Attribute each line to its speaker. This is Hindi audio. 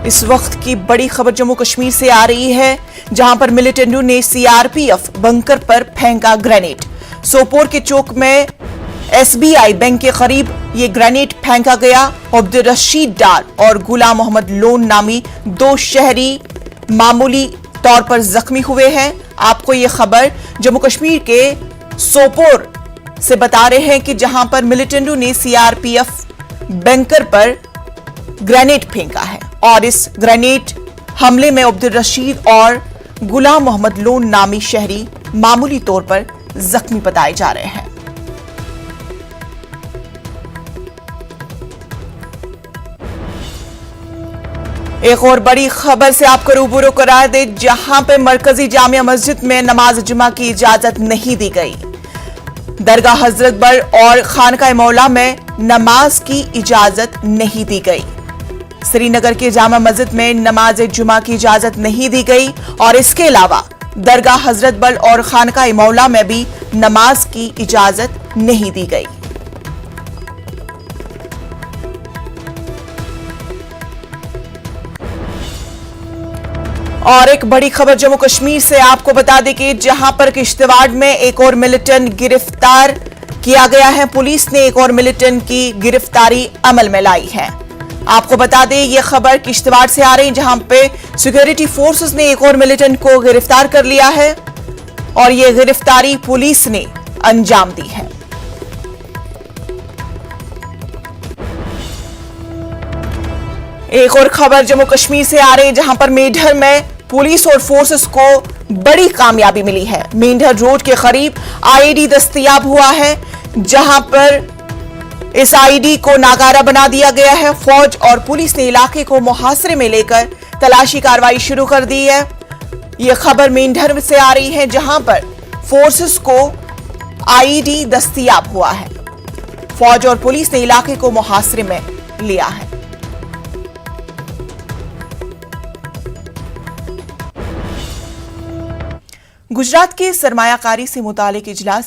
Speaker 1: इस वक्त की बड़ी खबर जम्मू कश्मीर से आ रही है, जहां पर मिलिटेंटों ने सीआरपीएफ बंकर पर फेंका ग्रेनेड। सोपोर के चौक में एसबीआई बैंक के करीब ये ग्रेनेड फेंका गया। अब्दुल रशीद डार और गुलाम मोहम्मद लोन नामी दो शहरी मामूली तौर पर जख्मी हुए हैं। आपको ये खबर जम्मू कश्मीर के सोपोर से बता रहे हैं कि जहां पर मिलिटेंटों ने सीआरपीएफ बैंकर पर ग्रेनेड फेंका है और इस ग्रेनेड हमले में अब्दुल रशीद और गुलाम मोहम्मद लोन नामी शहरी मामूली तौर पर जख्मी बताए जा रहे हैं। एक और बड़ी खबर से आपको रूबरू करा दे, जहां पे मरकजी जामिया मस्जिद में नमाज जुमा की इजाजत नहीं दी गई। दरगाह हजरत बल और खानकाए मौला में नमाज की इजाजत नहीं दी गई। श्रीनगर के जामा मस्जिद में नमाज जुमा की इजाजत नहीं दी गई और इसके अलावा दरगाह हजरत बल और खानकाए मौला में भी नमाज की इजाजत नहीं दी गई। और एक बड़ी खबर जम्मू कश्मीर से आपको बता दें कि जहां पर किश्तवाड़ में एक और मिलिटेंट गिरफ्तार किया गया है। पुलिस ने एक और मिलिटेंट की गिरफ्तारी अमल में लाई है। आपको बता दें यह खबर किश्तवाड़ से आ रही है, जहां पे सिक्योरिटी फोर्सेस ने एक और मिलिटेंट को गिरफ्तार कर लिया है और यह गिरफ्तारी पुलिस ने अंजाम दी है। एक और खबर जम्मू कश्मीर से आ रही है, जहां पर मेंढर में पुलिस और फोर्सेस को बड़ी कामयाबी मिली है। मेंढर रोड के करीब आईईडी दस्तयाब हुआ है, जहां पर इस आईईडी को नाकारा बना दिया गया है। फौज और पुलिस ने इलाके को मुहासरे में लेकर तलाशी कार्रवाई शुरू कर दी है। यह खबर मेंढर से आ रही है, जहां पर फोर्सेस को आईईडी दस्तयाब हुआ है। फौज और पुलिस ने इलाके को मुहासरे में लिया है। गुजरात के सरमायाकारी से मुतालिक इजलास